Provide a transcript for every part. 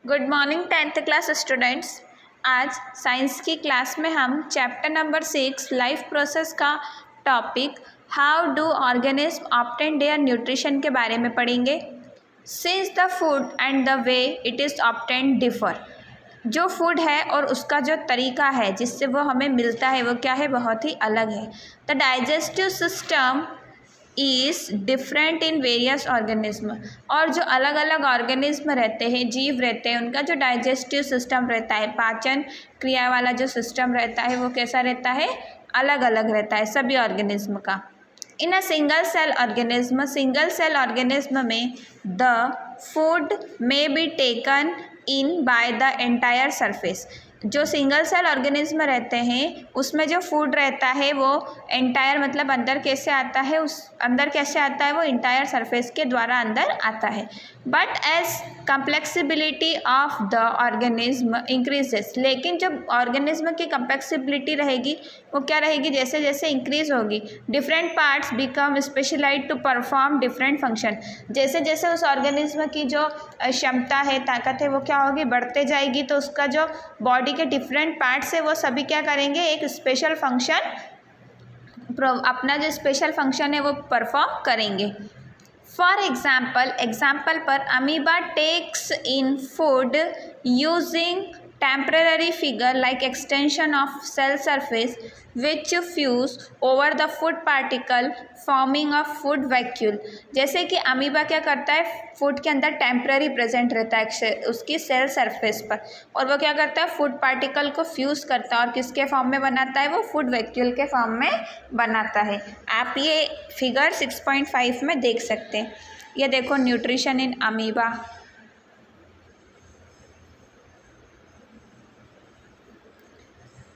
Good morning 10th class students. आज science की class में हम चैप्टर नंबर 6 लाइफ प्रोसेस का topic how do organism obtain their nutrition के बारे में पढ़ेंगे। Since the food and the way it is obtain differ, जो फूड है और उसका जो तरीका है जिससे वो हमें मिलता है वो क्या है, बहुत ही अलग है। The digestive system is different in various organism, और जो अलग अलग ऑर्गेनिज्म रहते हैं, जीव रहते हैं, उनका जो डाइजेस्टिव सिस्टम रहता है, पाचन क्रिया वाला जो सिस्टम रहता है वो कैसा रहता है, अलग अलग रहता है सभी ऑर्गेनिज्म का। इन अ सिंगल सेल ऑर्गेनिज्म में the food may be taken in by the entire surface. जो सिंगल सेल ऑर्गेनिज्म रहते हैं उसमें जो फूड रहता है वो एंटायर मतलब अंदर कैसे आता है, उस अंदर कैसे आता है, वो एंटायर सरफेस के द्वारा अंदर आता है। But as complexibility of the organism increases, लेकिन जब ऑर्गेनिज्म की कम्प्लेक्सिबिलिटी रहेगी वो क्या रहेगी, जैसे जैसे इंक्रीज होगी, different parts become specialized to perform different function. जैसे जैसे उस ऑर्गेनिज्म की जो क्षमता है, ताकत है, वो क्या होगी, बढ़ते जाएगी, तो उसका जो बॉडी के डिफरेंट पार्ट्स है वो सभी क्या करेंगे, एक स्पेशल फंक्शन, अपना जो स्पेशल फंक्शन है वो परफॉर्म करेंगे। फॉर एग्जाम्पल पर amoeba takes in food using temporary figure like extension of cell surface which fuse over the food particle forming of food vacuole. जैसे कि अमीबा क्या करता है, फूड के अंदर टेम्पररी प्रेजेंट रहता है उसकी सेल सरफेस पर, और वो क्या करता है, फूड पार्टिकल को फ्यूज़ करता है और किसके फॉर्म में बनाता है, वो फूड वैक्यूल के फॉर्म में बनाता है। आप ये फिगर 6.5 में देख सकते हैं। ये देखो nutrition in amoeba.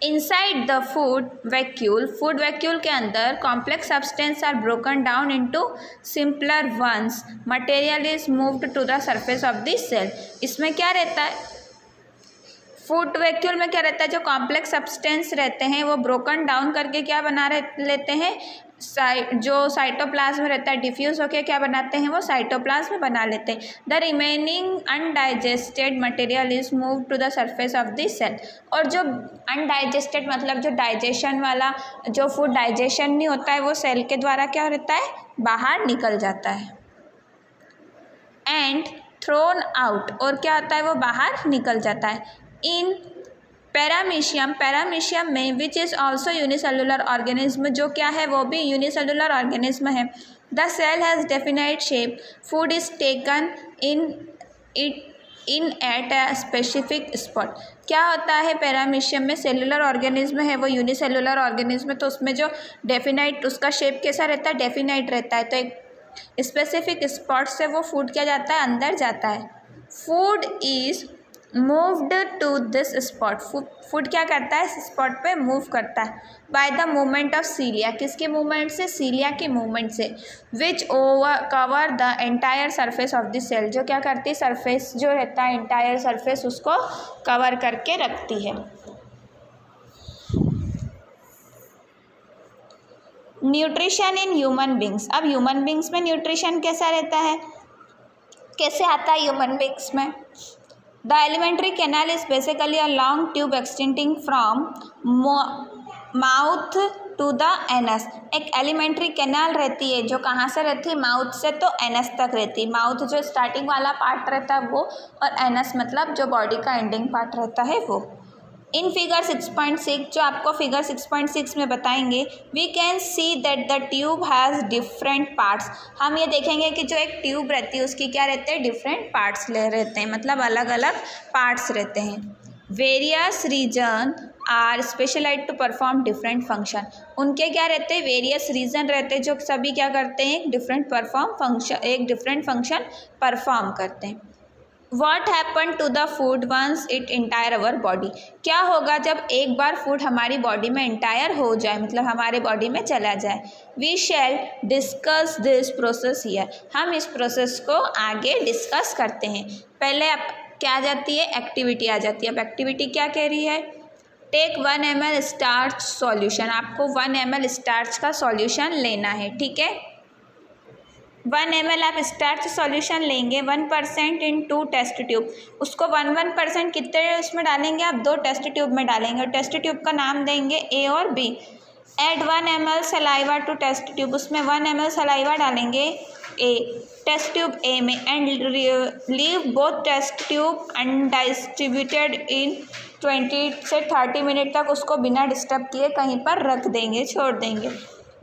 Inside the food vacuole के अंदर complex substance are broken down into simpler ones, material is moved to the surface of the cell. इसमें क्या रहता है, फूड वैक्यूल में क्या रहता है, जो कॉम्प्लेक्स सब्सटेंस रहते हैं वो ब्रोकन डाउन करके क्या बना लेते हैं, जो साइटोप्लाज्म रहता है डिफ्यूज होकर क्या बनाते हैं, वो साइटोप्लाज्म बना लेते हैं। The remaining undigested material is move to the surface of the cell. और जो अनडाइजेस्टेड मतलब जो डाइजेशन वाला, जो फूड डाइजेशन नहीं होता है, वो सेल के द्वारा क्या रहता है, बाहर निकल जाता है। एंड थ्रोन आउट, और क्या होता है, वो बाहर निकल जाता है। इन पैरामीशियम में which is also unicellular organism, जो क्या है, वो भी यूनिसेलुलर ऑर्गेनिज्म है। The cell has definite shape, food is taken in at a specific spot. क्या होता है, पैरामीशियम में सेलुलर ऑर्गेनिज्म है, वो यूनिसेलुलर ऑर्गेनिज्म, तो उसमें जो डेफिनाइट, उसका शेप कैसा रहता है, डेफिनाइट रहता है, तो एक स्पेसिफिक स्पॉट से वो फूड क्या जाता है, अंदर जाता है। Food is moved to this spot, food क्या करता है, इस स्पॉट पे मूव करता है। By the movement of cilia, किसके मूवमेंट से, सीलिया के मूवमेंट से। Which over cover the entire surface of the cell, जो क्या करती है, सरफेस जो रहता है, एंटायर सरफेस उसको कवर करके रखती है। Nutrition in human beings. अब ह्यूमन बींग्स में न्यूट्रिशन कैसा रहता है, कैसे आता है ह्यूमन बींग्स में। The alimentary canal is basically a long tube extending from mouth to the anus। एक एलिमेंट्री कैनाल रहती है जो कहाँ से रहती है, माउथ से तो एनस तक रहती है। माउथ जो स्टार्टिंग वाला पार्ट रहता है वो, और एनस मतलब जो बॉडी का एंडिंग पार्ट रहता है वो। इन फिगर 6.6, जो आपको फिगर 6.6 में बताएंगे, we can see that the tube has different parts. हम ये देखेंगे कि जो एक ट्यूब रहती है उसकी क्या रहते हैं, डिफरेंट पार्ट्स रहते हैं, मतलब अलग अलग पार्ट्स रहते हैं। Various region are specialized to perform different function. उनके क्या रहते हैं, वेरियस रीजन रहते हैं जो सभी क्या करते हैं, एक डिफरेंट फंक्शन परफॉर्म करते हैं। What happened to the food once it entire our body? क्या होगा जब एक बार फूड हमारी बॉडी में इंटायर हो जाए, मतलब हमारे बॉडी में चला जाए। We shall discuss this process here। हम इस प्रोसेस को आगे डिस्कस करते हैं। पहले अब क्या आ जाती है, एक्टिविटी आ जाती है। अब एक्टिविटी क्या कह रही है, टेक 1 ml स्टार्च सॉल्यूशन। आपको 1 ml स्टार्च का सॉल्यूशन लेना है, ठीक है। 1 ml आप स्टार्च सॉल्यूशन लेंगे 1% इन 2 टेस्ट ट्यूब, उसको 1% कितने उसमें डालेंगे आप, 2 टेस्ट ट्यूब में डालेंगे और टेस्ट ट्यूब का नाम देंगे ए और B. Add 1 ml saliva to test tube, उसमें 1 ml सलाइवा डालेंगे ए टेस्ट ट्यूब ए में and leave both test tube undistributed in 20 से 30 मिनट तक उसको बिना डिस्टर्ब किए कहीं पर रख देंगे, छोड़ देंगे।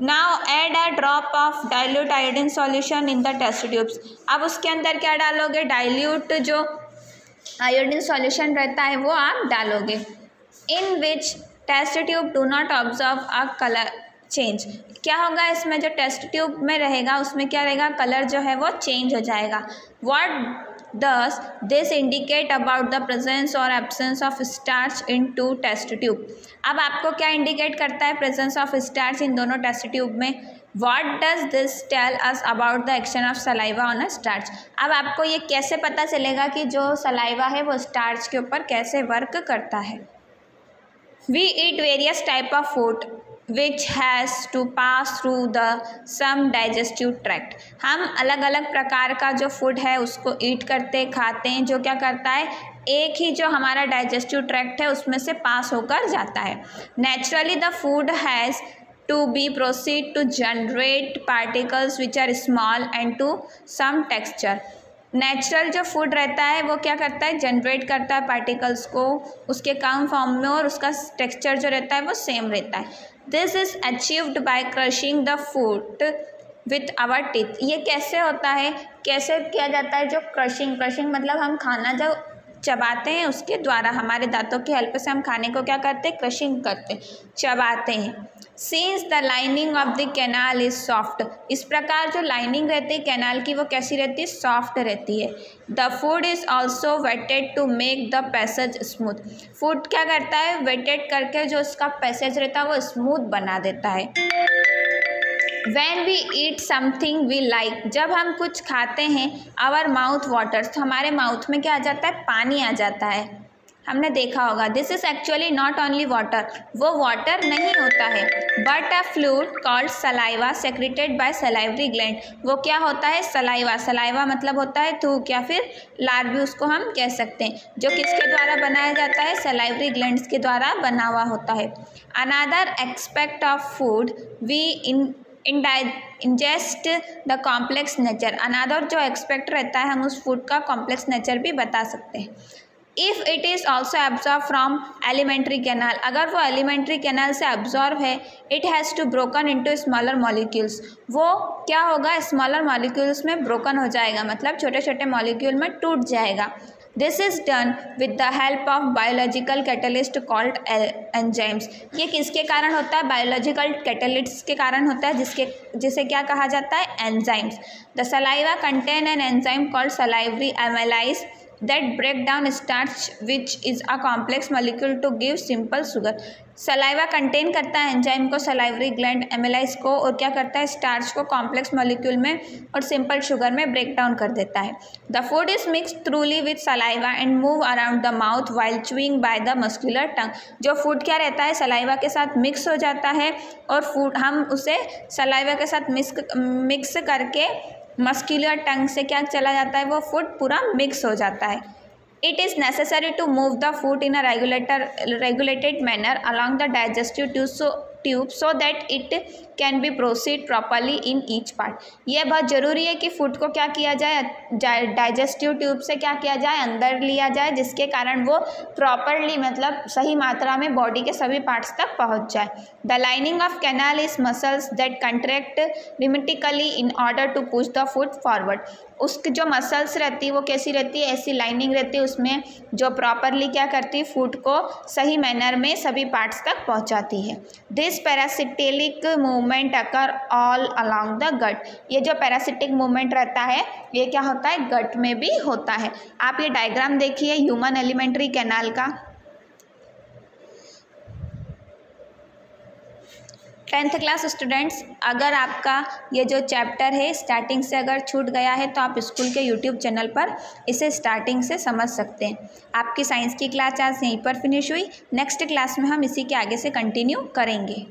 Now add a drop of dilute iodine solution in the test tubes, अब उसके अंदर क्या डालोगे, डाइल्यूट जो आयोडीन सॉल्यूशन रहता है वो आप डालोगे। In which test tube do not observe a colour change, क्या होगा इसमें जो टेस्ट ट्यूब में रहेगा उसमें क्या रहेगा, कलर जो है वो चेंज हो जाएगा। What Thus, this indicate about the presence or absence of starch in 2 test tube. अब आपको क्या इंडिकेट करता है, प्रेजेंस ऑफ स्टार्च इन दोनों टेस्ट ट्यूब में। What does this tell us about the action of saliva on a starch? अब आपको ये कैसे पता चलेगा कि जो सलाइवा है वो स्टार्च के ऊपर कैसे वर्क करता है। We eat various type of food which has to pass through the some digestive tract. हम अलग अलग प्रकार का जो फूड है उसको ईट करते खाते हैं, जो क्या करता है, एक ही जो हमारा डाइजेस्टिव ट्रैक्ट है उसमें से पास होकर जाता है। Naturally the food has to be proceed to generate particles which are small and to some texture. Natural जो फूड रहता है वो क्या करता है, जनरेट करता है पार्टिकल्स को उसके कम फॉर्म में और उसका टेक्सचर जो रहता है वो सेम रहता है। This is achieved by crushing the food with our teeth, ये कैसे होता है, कैसे किया जाता है, जो क्रशिंग मतलब हम खाना जो चबाते हैं उसके द्वारा, हमारे दांतों की हेल्प से हम खाने को क्या करते हैं, क्रशिंग करते हैं, चबाते हैं। Since the lining of the canal is soft, इस प्रकार जो लाइनिंग रहती है कैनाल की वो कैसी रहती है, सॉफ्ट रहती है। The food is also wetted to make the passage smooth, food क्या करता है, वेटेड करके जो उसका पैसेज रहता है वो स्मूथ बना देता है। When we eat something we like, जब हम कुछ खाते हैं our mouth waters, तो हमारे माउथ में क्या आ जाता है, पानी आ जाता है, हमने देखा होगा। This is actually not only water, वो वाटर नहीं होता है, but a fluid called saliva secreted bye salivary gland, वो क्या होता है, सलाइवा, सलाइवा मतलब होता है थूक या फिर लार भी उसको हम कह सकते हैं, जो किसके द्वारा बनाया जाता है, सलाइवरी ग्लैंड्स के द्वारा बना हुआ होता है। Another aspect of food we ingest the complex nature, another जो एक्सपेक्ट रहता है हम उस फूड का कॉम्प्लेक्स नेचर भी बता सकते हैं। If it is also absorb from alimentary canal, अगर वो एलिमेंट्री कैनाल से एब्जॉर्ब है, it has to broken into smaller molecules, वो क्या होगा, स्मॉलर मॉलिक्यूल्स में ब्रोकन हो जाएगा, मतलब छोटे छोटे मॉलिक्यूल में टूट जाएगा। This is done with the help of biological catalyst called enzymes, ये किसके कारण होता है, बायोलॉजिकल कैटलिस्ट के कारण होता है, जिसे क्या कहा जाता है, enzymes. The saliva contain an enzyme called salivary amylase that break down starch which is a complex molecule to give simple sugar, saliva contain करता है एंजाइम को, सलाइवरी ग्लैंड एमाइलेज को, और क्या करता है, स्टार्च को कॉम्प्लेक्स मॉलिक्यूल में और सिंपल शुगर में ब्रेक डाउन कर देता है। The food is mix thoroughly with saliva and move around the mouth while chewing by the muscular tongue, जो फूड क्या रहता है, सलाइवा के साथ मिक्स हो जाता है और फूड हम उसे सलाइवा के साथ मिक्स करके मस्कुलर टंग से क्या चला जाता है, वो फूड पूरा मिक्स हो जाता है। It is necessary to move the food in a regulated manner along the digestive tube so that it can be proceed properly in each part, यह बहुत ज़रूरी है कि फूड को क्या किया जाए, डाइजेस्टिव ट्यूब से क्या किया जाए, अंदर लिया जाए, जिसके कारण वो प्रॉपरली मतलब सही मात्रा में बॉडी के सभी पार्ट्स तक पहुंच जाए। The lining of canal is muscles that contract rhythmically in order to push the food forward, उसकी जो मसल्स रहती है वो कैसी रहती है, ऐसी लाइनिंग रहती है उसमें जो प्रॉपरली क्या करती है, फूड को सही मैनर में सभी पार्ट्स तक पहुंचाती है। This parasitic movement occur all along the gut, ये जो पैरासिटिक मूवमेंट रहता है ये क्या होता है, गट में भी होता है। आप ये डायग्राम देखिए ह्यूमन एलिमेंट्री कैनाल का। 10th क्लास स्टूडेंट्स, अगर आपका ये जो चैप्टर है स्टार्टिंग से अगर छूट गया है तो आप स्कूल के यूट्यूब चैनल पर इसे स्टार्टिंग से समझ सकते हैं। आपकी साइंस की क्लास आज यहीं पर फिनिश हुई, नेक्स्ट क्लास में हम इसी के आगे से कंटिन्यू करेंगे।